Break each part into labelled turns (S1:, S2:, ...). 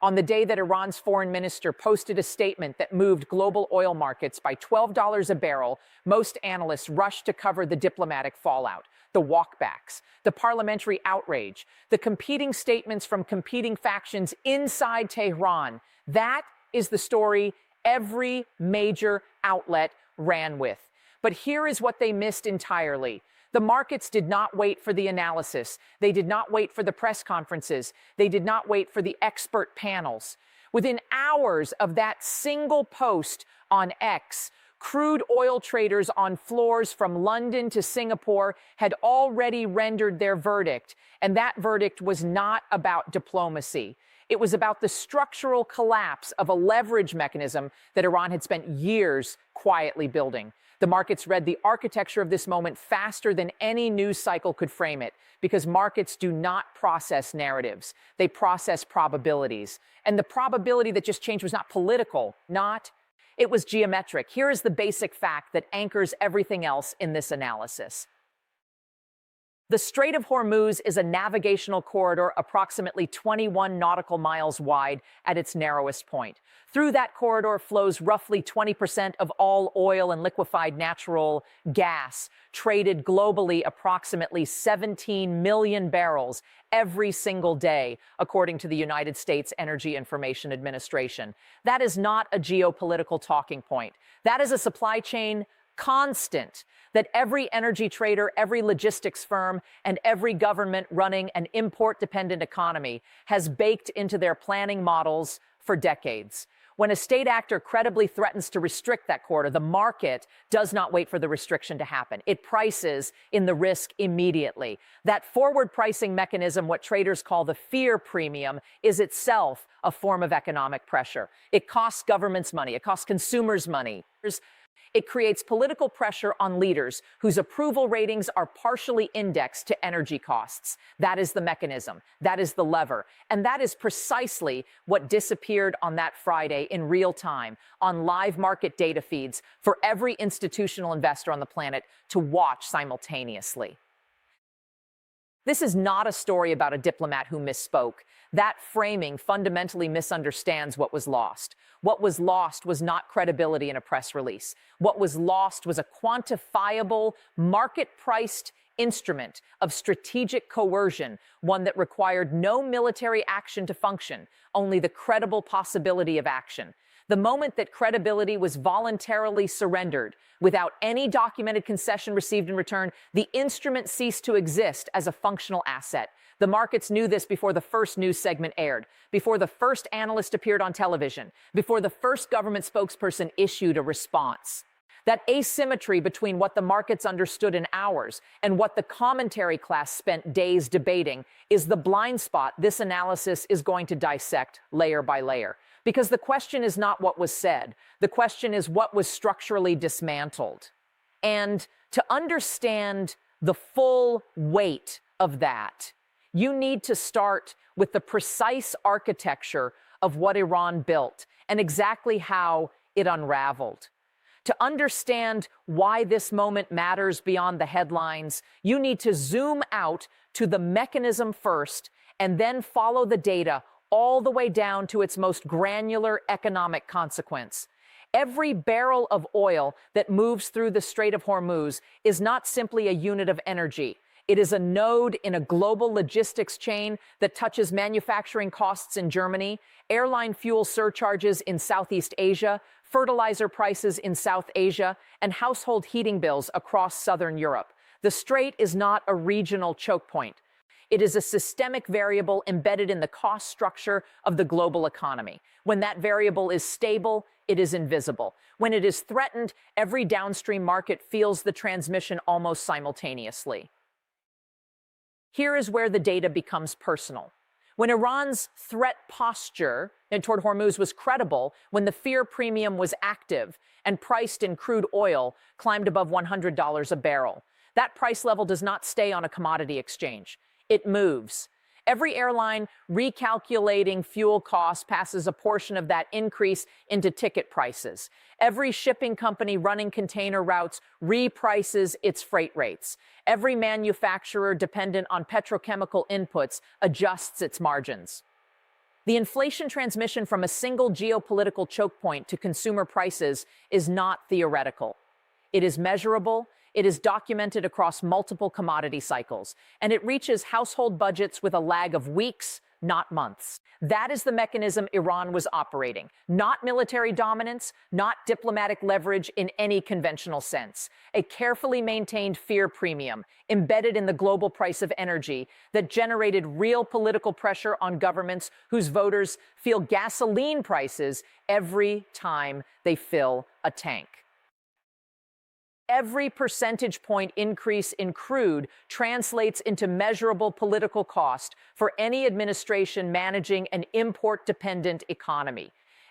S1: on the day that Iran's foreign minister posted a statement that moved global oil markets by $12 a barrel, most analysts rushed to cover the diplomatic fallout, the walkbacks, the parliamentary outrage, the competing statements from competing factions inside Tehran. That is the story every major outlet ran with. But here is what they missed entirely. The markets did not wait for the analysis. They did not wait for the press conferences. They did not wait for the expert panels. Within hours of that single post on X, crude oil traders on floors from London to Singapore had already rendered their verdict, and that verdict was not about diplomacy. It was about the structural collapse of a leverage mechanism that Iran had spent years quietly building. The markets read the architecture of this moment faster than any news cycle could frame it, because markets do not process narratives. They process probabilities. And the probability that just changed was not political, it was geometric. Here is the basic fact that anchors everything else in this analysis. The Strait of Hormuz is a navigational corridor approximately 21 nautical miles wide at its narrowest point. Through that corridor flows roughly 20% of all oil and liquefied natural gas, traded globally approximately 17 million barrels every single day, according to the United States Energy Information Administration. That is not a geopolitical talking point. That is a supply chain constant that every energy trader, every logistics firm, and every government running an import-dependent economy has baked into their planning models for decades. When a state actor credibly threatens to restrict that corridor, the market does not wait for the restriction to happen. It prices in the risk immediately. That forward pricing mechanism, what traders call the fear premium, is itself a form of economic pressure. It costs governments money. It costs consumers money. It creates political pressure on leaders whose approval ratings are partially indexed to energy costs. That is the mechanism. That is the lever. And that is precisely what disappeared on that Friday in real time on live market data feeds for every institutional investor on the planet to watch simultaneously. This is not a story about a diplomat who misspoke. That framing fundamentally misunderstands what was lost. What was lost was not credibility in a press release. What was lost was a quantifiable, market-priced instrument of strategic coercion, one that required no military action to function, only the credible possibility of action. The moment that credibility was voluntarily surrendered, without any documented concession received in return, the instrument ceased to exist as a functional asset. The markets knew this before the first news segment aired, before the first analyst appeared on television, before the first government spokesperson issued a response. That asymmetry between what the markets understood in hours and what the commentary class spent days debating is the blind spot this analysis is going to dissect layer by layer. Because the question is not what was said. The question is what was structurally dismantled. And to understand the full weight of that, you need to start with the precise architecture of what Iran built and exactly how it unraveled. To understand why this moment matters beyond the headlines, you need to zoom out to the mechanism first and then follow the data all the way down to its most granular economic consequence. Every barrel of oil that moves through the Strait of Hormuz is not simply a unit of energy. It is a node in a global logistics chain that touches manufacturing costs in Germany, airline fuel surcharges in Southeast Asia, fertilizer prices in South Asia, and household heating bills across Southern Europe. The strait is not a regional choke point. It is a systemic variable embedded in the cost structure of the global economy. When that variable is stable, it is invisible. When it is threatened, every downstream market feels the transmission almost simultaneously. Here is where the data becomes personal. When Iran's threat posture toward Hormuz was credible, when the fear premium was active and priced in crude oil climbed above $100 a barrel, that price level does not stay on a commodity exchange. It moves. Every airline recalculating fuel costs passes a portion of that increase into ticket prices. Every shipping company running container routes reprices its freight rates. Every manufacturer dependent on petrochemical inputs adjusts its margins. The inflation transmission from a single geopolitical choke point to consumer prices is not theoretical. It is measurable, it is documented across multiple commodity cycles, and it reaches household budgets with a lag of weeks, not months. That is the mechanism Iran was operating. Not military dominance, not diplomatic leverage in any conventional sense. A carefully maintained fear premium embedded in the global price of energy that generated real political pressure on governments whose voters feel gasoline prices every time they fill a tank. Every percentage point increase in crude translates into measurable political cost for any administration managing an import-dependent economy.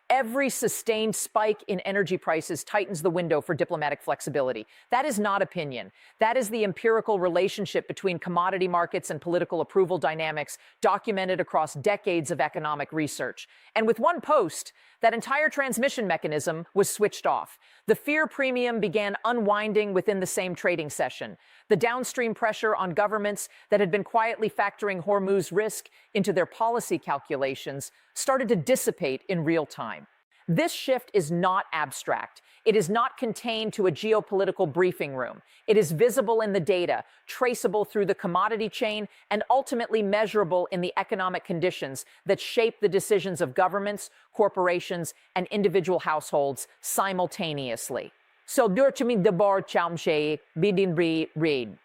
S1: Every sustained spike in energy prices tightens the window for diplomatic flexibility. That is not opinion. That is the empirical relationship between commodity markets and political approval dynamics documented across decades of economic research. And with one post, that entire transmission mechanism was switched off. The fear premium began unwinding within the same trading session. The downstream pressure on governments that had been quietly factoring Hormuz risk into their policy calculations started to dissipate in real time. This shift is not abstract. It is not contained to a geopolitical briefing room. It is visible in the data, traceable through the commodity chain, and ultimately measurable in the economic conditions that shape the decisions of governments, corporations, and individual households simultaneously. So, dürtümün debar chamshe bidin read.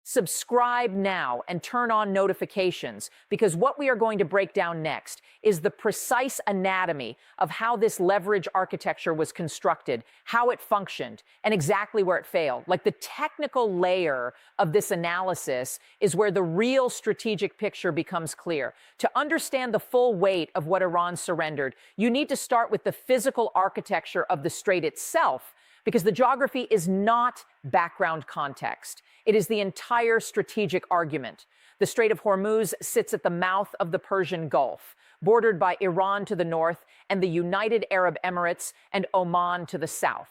S1: Subscribe now and turn on notifications, because what we are going to break down next is the precise anatomy of how this leverage architecture was constructed, how it functioned, and exactly where it failed. Like, the technical layer of this analysis is where the real strategic picture becomes clear. To understand the full weight of what Iran surrendered, you need to start with the physical architecture of the strait itself, because the geography is not background context. It is the entire strategic argument. The Strait of Hormuz sits at the mouth of the Persian Gulf, bordered by Iran to the north and the United Arab Emirates and Oman to the south.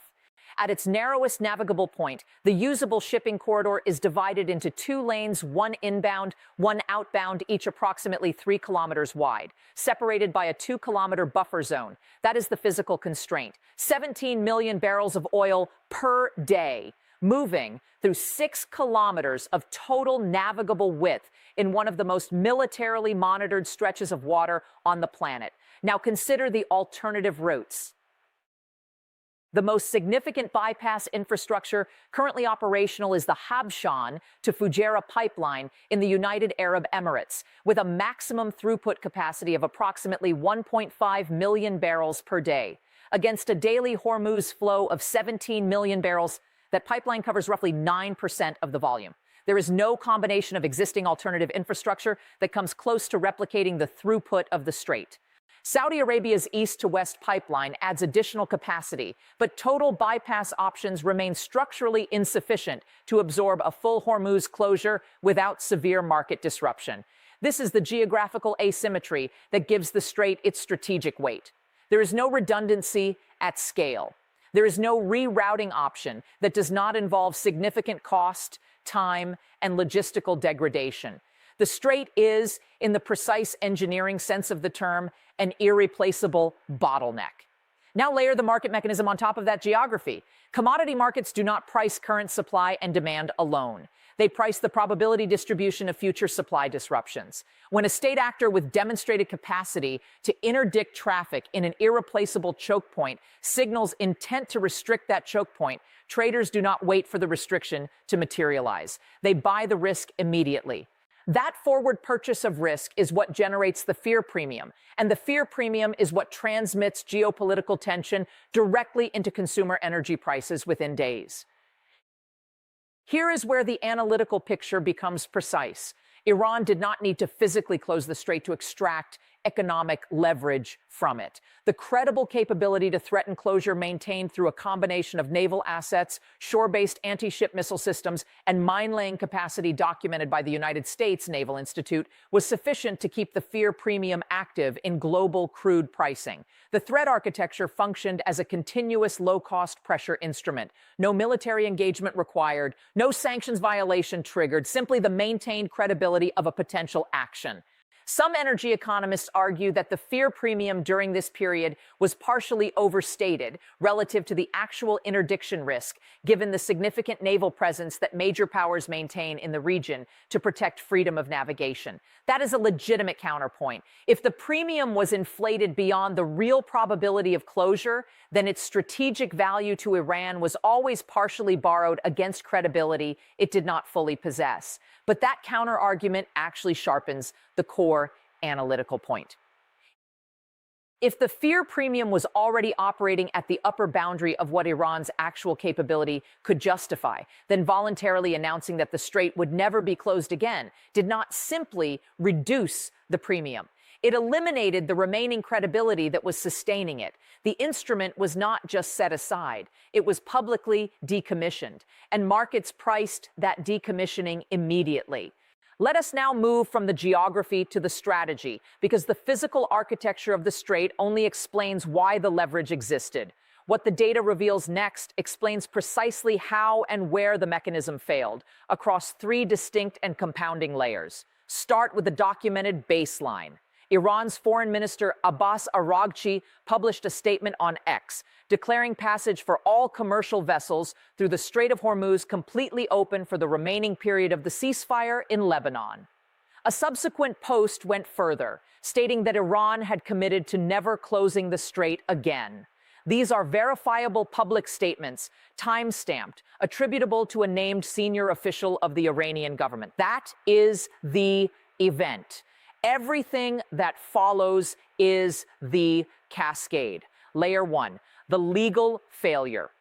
S1: At its narrowest navigable point, the usable shipping corridor is divided into two lanes, one inbound, one outbound, each approximately 3 kilometers wide, separated by a 2-kilometer buffer zone. That is the physical constraint. 17 million barrels of oil per day, moving through 6 kilometers of total navigable width in one of the most militarily monitored stretches of water on the planet. Now consider the alternative routes. The most significant bypass infrastructure currently operational is the Habshan to Fujairah pipeline in the United Arab Emirates, with a maximum throughput capacity of approximately 1.5 million barrels per day. Against a daily Hormuz flow of 17 million barrels, that pipeline covers roughly 9% of the volume. There is no combination of existing alternative infrastructure that comes close to replicating the throughput of the strait. Saudi Arabia's east-to-west pipeline adds additional capacity, but total bypass options remain structurally insufficient to absorb a full Hormuz closure without severe market disruption. This is the geographical asymmetry that gives the strait its strategic weight. There is no redundancy at scale. There is no rerouting option that does not involve significant cost, time, and logistical degradation. The strait is, in the precise engineering sense of the term, an irreplaceable bottleneck. Now layer the market mechanism on top of that geography. Commodity markets do not price current supply and demand alone. They price the probability distribution of future supply disruptions. When a state actor with demonstrated capacity to interdict traffic in an irreplaceable choke point signals intent to restrict that choke point, traders do not wait for the restriction to materialize. They buy the risk immediately. That forward purchase of risk is what generates the fear premium, and the fear premium is what transmits geopolitical tension directly into consumer energy prices within days. Here is where the analytical picture becomes precise. Iran did not need to physically close the strait to extract economic leverage from it. The credible capability to threaten closure maintained through a combination of naval assets, shore-based anti-ship missile systems, and mine-laying capacity documented by the United States Naval Institute was sufficient to keep the fear premium active in global crude pricing. The threat architecture functioned as a continuous low-cost pressure instrument. No military engagement required, no sanctions violation triggered, simply the maintained credibility of a potential action. Some energy economists argue that the fear premium during this period was partially overstated relative to the actual interdiction risk, given the significant naval presence that major powers maintain in the region to protect freedom of navigation. That is a legitimate counterpoint. If the premium was inflated beyond the real probability of closure, then its strategic value to Iran was always partially borrowed against credibility it did not fully possess. But that counter-argument actually sharpens the core analytical point. If the fear premium was already operating at the upper boundary of what Iran's actual capability could justify, then voluntarily announcing that the strait would never be closed again did not simply reduce the premium. It eliminated the remaining credibility that was sustaining it. The instrument was not just set aside, it was publicly decommissioned, and markets priced that decommissioning immediately. Let us now move from the geography to the strategy, because the physical architecture of the strait only explains why the leverage existed. What the data reveals next explains precisely how and where the mechanism failed, across three distinct and compounding layers. Start with the documented baseline. Iran's Foreign Minister Abbas Araghchi published a statement on X, declaring passage for all commercial vessels through the Strait of Hormuz completely open for the remaining period of the ceasefire in Lebanon. A subsequent post went further, stating that Iran had committed to never closing the strait again. These are verifiable public statements, time-stamped, attributable to a named senior official of the Iranian government. That is the event. Everything that follows is the cascade. Layer 1, the legal failure.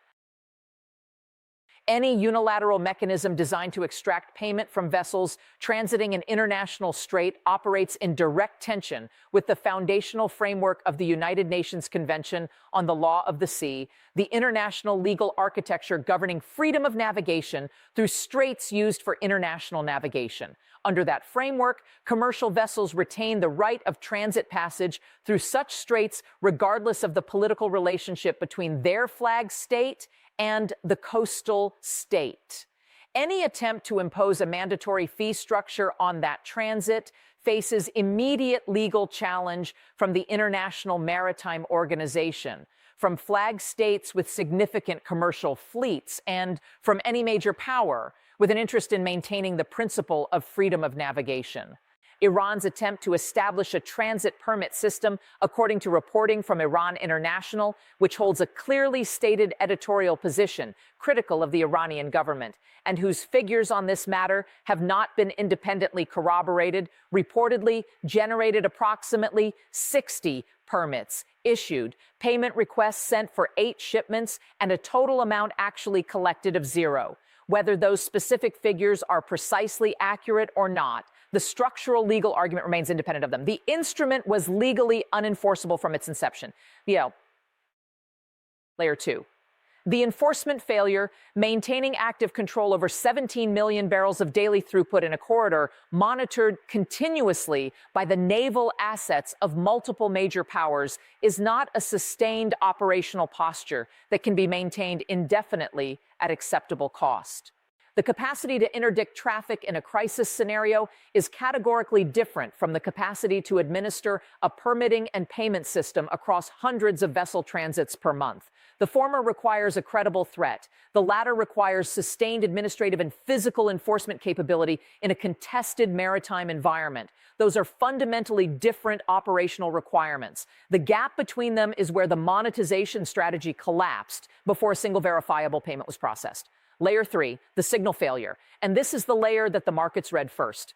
S1: Any unilateral mechanism designed to extract payment from vessels transiting an international strait operates in direct tension with the foundational framework of the United Nations Convention on the Law of the Sea, the international legal architecture governing freedom of navigation through straits used for international navigation. Under that framework, commercial vessels retain the right of transit passage through such straits regardless of the political relationship between their flag state and the coastal state. Any attempt to impose a mandatory fee structure on that transit faces immediate legal challenge from the International Maritime Organization, from flag states with significant commercial fleets, and from any major power with an interest in maintaining the principle of freedom of navigation. Iran's attempt to establish a transit permit system, according to reporting from Iran International, which holds a clearly stated editorial position critical of the Iranian government, and whose figures on this matter have not been independently corroborated, reportedly generated approximately 60 permits issued, payment requests sent for 8 shipments, and a total amount actually collected of 0. Whether those specific figures are precisely accurate or not, the structural legal argument remains independent of them. The instrument was legally unenforceable from its inception. Layer 2. The enforcement failure, maintaining active control over 17 million barrels of daily throughput in a corridor monitored continuously by the naval assets of multiple major powers, is not a sustained operational posture that can be maintained indefinitely at acceptable cost. The capacity to interdict traffic in a crisis scenario is categorically different from the capacity to administer a permitting and payment system across hundreds of vessel transits per month. The former requires a credible threat. The latter requires sustained administrative and physical enforcement capability in a contested maritime environment. Those are fundamentally different operational requirements. The gap between them is where the monetization strategy collapsed before a single verifiable payment was processed. Layer 3, the signal failure. And this is the layer that the markets read first.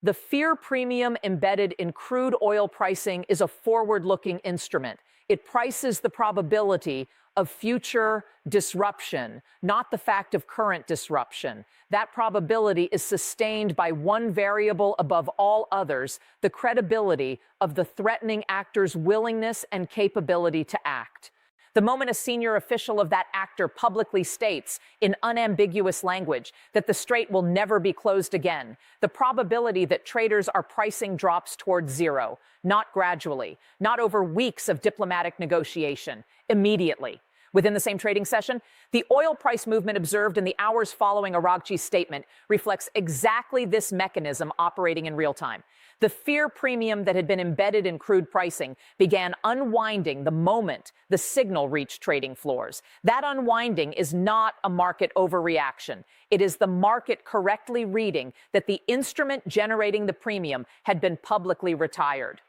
S1: The fear premium embedded in crude oil pricing is a forward-looking instrument. It prices the probability of future disruption, not the fact of current disruption. That probability is sustained by one variable above all others, the credibility of the threatening actor's willingness and capability to act. The moment a senior official of that actor publicly states, in unambiguous language, that the strait will never be closed again, the probability that traders are pricing drops towards 0, not gradually, not over weeks of diplomatic negotiation, immediately. Within the same trading session, the oil price movement observed in the hours following Araghchi's statement reflects exactly this mechanism operating in real time. The fear premium that had been embedded in crude pricing began unwinding the moment the signal reached trading floors. That unwinding is not a market overreaction. It is the market correctly reading that the instrument generating the premium had been publicly retired.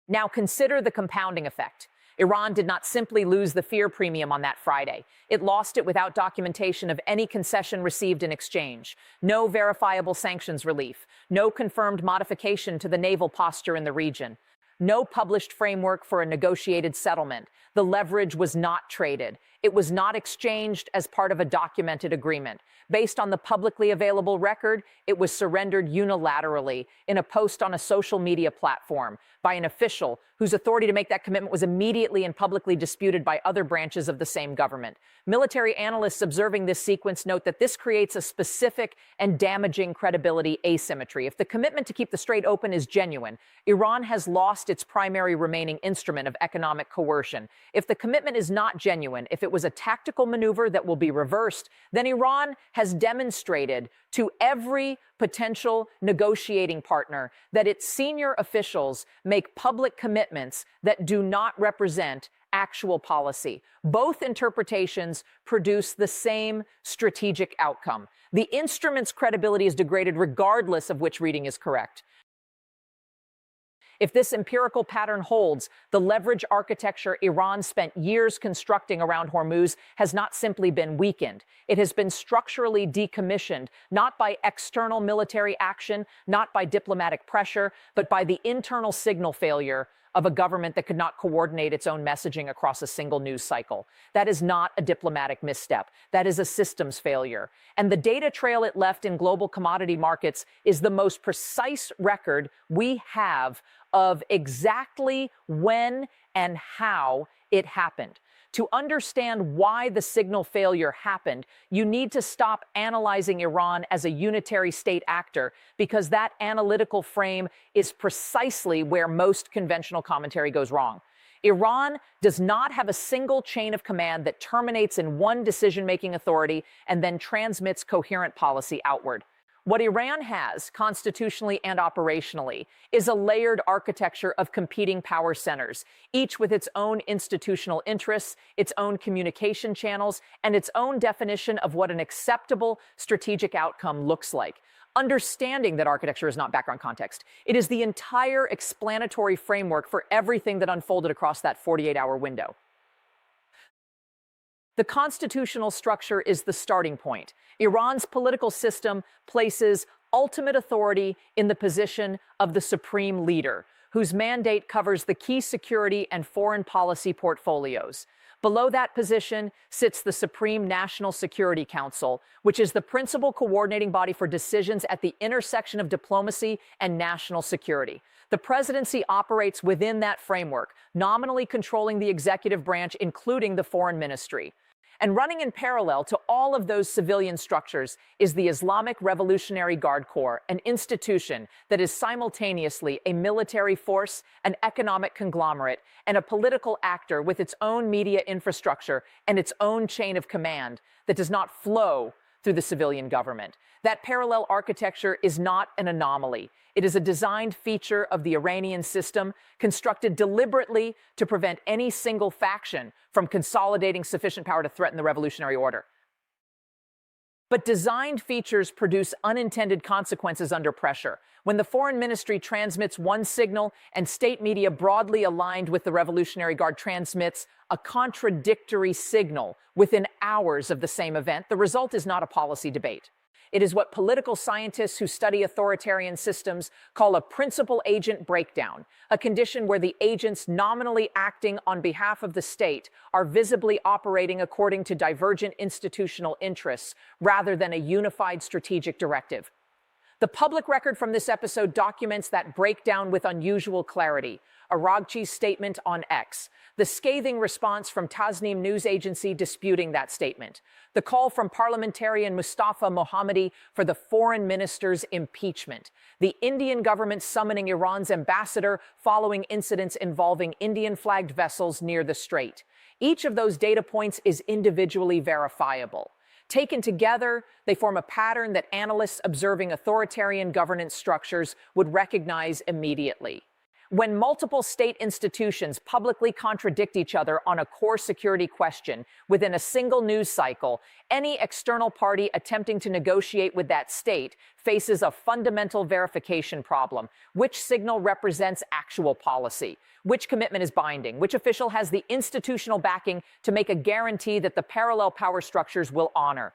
S1: Now consider the compounding effect. Iran did not simply lose the fear premium on that Friday. It lost it without documentation of any concession received in exchange. No verifiable sanctions relief. No confirmed modification to the naval posture in the region. No published framework for a negotiated settlement. The leverage was not traded. It was not exchanged as part of a documented agreement. Based on the publicly available record, it was surrendered unilaterally in a post on a social media platform by an official whose authority to make that commitment was immediately and publicly disputed by other branches of the same government. Military analysts observing this sequence note that this creates a specific and damaging credibility asymmetry. If the commitment to keep the strait open is genuine, Iran has lost its primary remaining instrument of economic coercion. If the commitment is not genuine, if it was a tactical maneuver that will be reversed, then Iran has demonstrated to every potential negotiating partner that its senior officials make public commitments that do not represent actual policy. Both interpretations produce the same strategic outcome. The instrument's credibility is degraded regardless of which reading is correct. If this empirical pattern holds, the leverage architecture Iran spent years constructing around Hormuz has not simply been weakened. It has been structurally decommissioned, not by external military action, not by diplomatic pressure, but by the internal signal failure of a government that could not coordinate its own messaging across a single news cycle. That is not a diplomatic misstep. That is a systems failure. And the data trail it left in global commodity markets is the most precise record we have of exactly when and how it happened. To understand why the signal failure happened, you need to stop analyzing Iran as a unitary state actor, because that analytical frame is precisely where most conventional commentary goes wrong. Iran does not have a single chain of command that terminates in one decision-making authority and then transmits coherent policy outward. What Iran has, constitutionally and operationally, is a layered architecture of competing power centers, each with its own institutional interests, its own communication channels, and its own definition of what an acceptable strategic outcome looks like. Understanding that architecture is not background context. It is the entire explanatory framework for everything that unfolded across that 48-hour window. The constitutional structure is the starting point. Iran's political system places ultimate authority in the position of the supreme leader, whose mandate covers the key security and foreign policy portfolios. Below that position sits the Supreme National Security Council, which is the principal coordinating body for decisions at the intersection of diplomacy and national security. The presidency operates within that framework, nominally controlling the executive branch, including the foreign ministry. And running in parallel to all of those civilian structures is the Islamic Revolutionary Guard Corps, an institution that is simultaneously a military force, an economic conglomerate, and a political actor with its own media infrastructure and its own chain of command that does not flow through the civilian government. That parallel architecture is not an anomaly. It is a designed feature of the Iranian system, constructed deliberately to prevent any single faction from consolidating sufficient power to threaten the revolutionary order. But designed features produce unintended consequences under pressure. When the foreign ministry transmits one signal and state media broadly aligned with the Revolutionary Guard transmits a contradictory signal within hours of the same event, the result is not a policy debate. It is what political scientists who study authoritarian systems call a principal-agent breakdown, a condition where the agents nominally acting on behalf of the state are visibly operating according to divergent institutional interests rather than a unified strategic directive. The public record from this episode documents that breakdown with unusual clarity. Araghchi's statement on X, the scathing response from Tasnim news agency disputing that statement, the call from parliamentarian Mustafa Mohammadi for the foreign minister's impeachment, the Indian government summoning Iran's ambassador following incidents involving Indian-flagged vessels near the strait. Each of those data points is individually verifiable. Taken together, they form a pattern that analysts observing authoritarian governance structures would recognize immediately. When multiple state institutions publicly contradict each other on a core security question within a single news cycle, any external party attempting to negotiate with that state faces a fundamental verification problem. Which signal represents actual policy? Which commitment is binding? Which official has the institutional backing to make a guarantee that the parallel power structures will honor?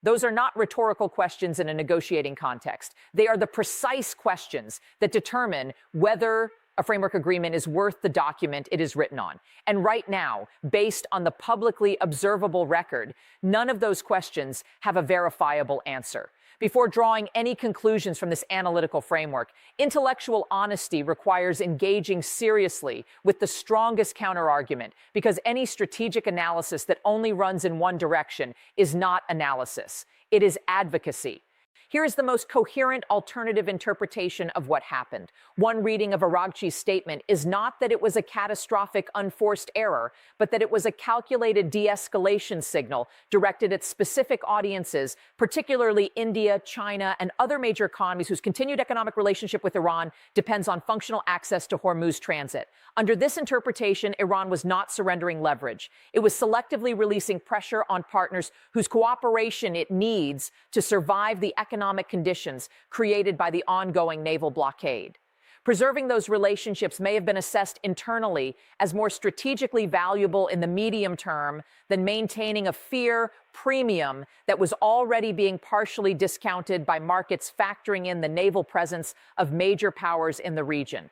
S1: Those are not rhetorical questions in a negotiating context. They are the precise questions that determine whether a framework agreement is worth the document it is written on. And right now, based on the publicly observable record, none of those questions have a verifiable answer. Before drawing any conclusions from this analytical framework, intellectual honesty requires engaging seriously with the strongest counterargument, because any strategic analysis that only runs in one direction is not analysis. It is advocacy. Here is the most coherent alternative interpretation of what happened. One reading of Araghchi's statement is not that it was a catastrophic, unforced error, but that it was a calculated de-escalation signal directed at specific audiences, particularly India, China, and other major economies whose continued economic relationship with Iran depends on functional access to Hormuz transit. Under this interpretation, Iran was not surrendering leverage. It was selectively releasing pressure on partners whose cooperation it needs to survive the economic conditions created by the ongoing naval blockade. Preserving those relationships may have been assessed internally as more strategically valuable in the medium term than maintaining a fear premium that was already being partially discounted by markets factoring in the naval presence of major powers in the region.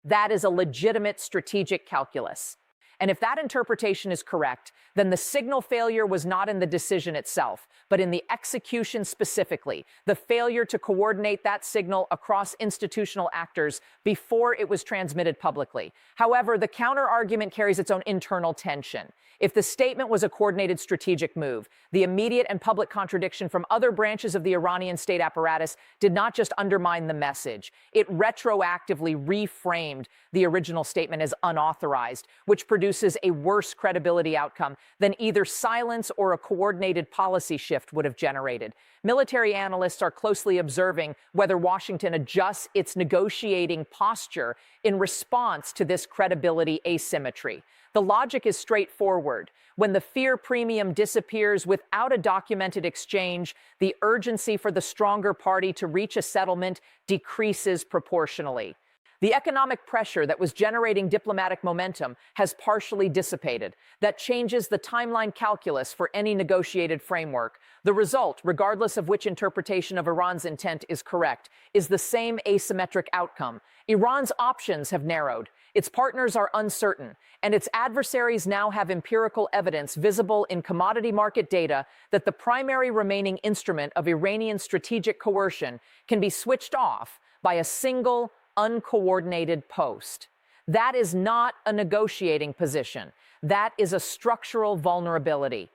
S1: That is a legitimate strategic calculus. And if that interpretation is correct, then the signal failure was not in the decision itself, but in the execution specifically, the failure to coordinate that signal across institutional actors before it was transmitted publicly. However, the counter-argument carries its own internal tension. If the statement was a coordinated strategic move, the immediate and public contradiction from other branches of the Iranian state apparatus did not just undermine the message, it retroactively reframed the original statement as unauthorized, which produces a worse credibility outcome than either silence or a coordinated policy shift would have generated. Military analysts are closely observing whether Washington adjusts its negotiating posture in response to this credibility asymmetry. The logic is straightforward. When the fear premium disappears without a documented exchange, the urgency for the stronger party to reach a settlement decreases proportionally. The economic pressure that was generating diplomatic momentum has partially dissipated. That changes the timeline calculus for any negotiated framework. The result, regardless of which interpretation of Iran's intent is correct, is the same asymmetric outcome. Iran's options have narrowed. Its partners are uncertain, and its adversaries now have empirical evidence visible in commodity market data that the primary remaining instrument of Iranian strategic coercion can be switched off by a single, uncoordinated post. That is not a negotiating position. That is a structural vulnerability.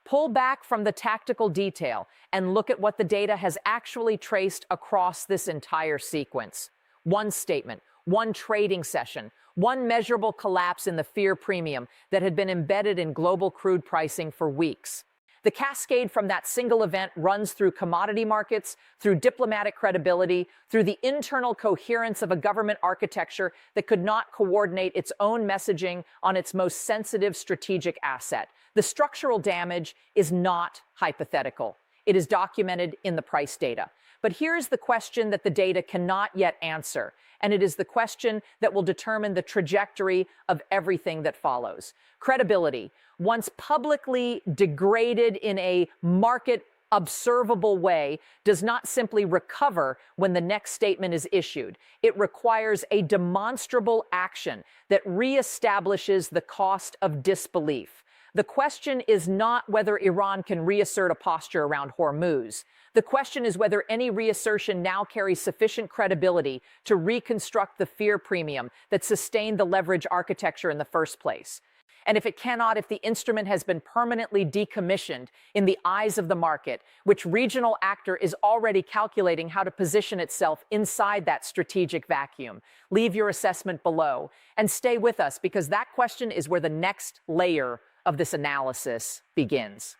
S1: Pull back from the tactical detail and look at what the data has actually traced across this entire sequence. One statement, one trading session, one measurable collapse in the fear premium that had been embedded in global crude pricing for weeks. The cascade from that single event runs through commodity markets, through diplomatic credibility, through the internal coherence of a government architecture that could not coordinate its own messaging on its most sensitive strategic asset. The structural damage is not hypothetical. It is documented in the price data. But here's the question that the data cannot yet answer, and it is the question that will determine the trajectory of everything that follows. Credibility, once publicly degraded in a market observable way, does not simply recover when the next statement is issued. It requires a demonstrable action that reestablishes the cost of disbelief. The question is not whether Iran can reassert a posture around Hormuz. The question is whether any reassertion now carries sufficient credibility to reconstruct the fear premium that sustained the leverage architecture in the first place. And if it cannot, if the instrument has been permanently decommissioned in the eyes of the market, which regional actor is already calculating how to position itself inside that strategic vacuum? Leave your assessment below and stay with us, because that question is where the next layer of this analysis begins.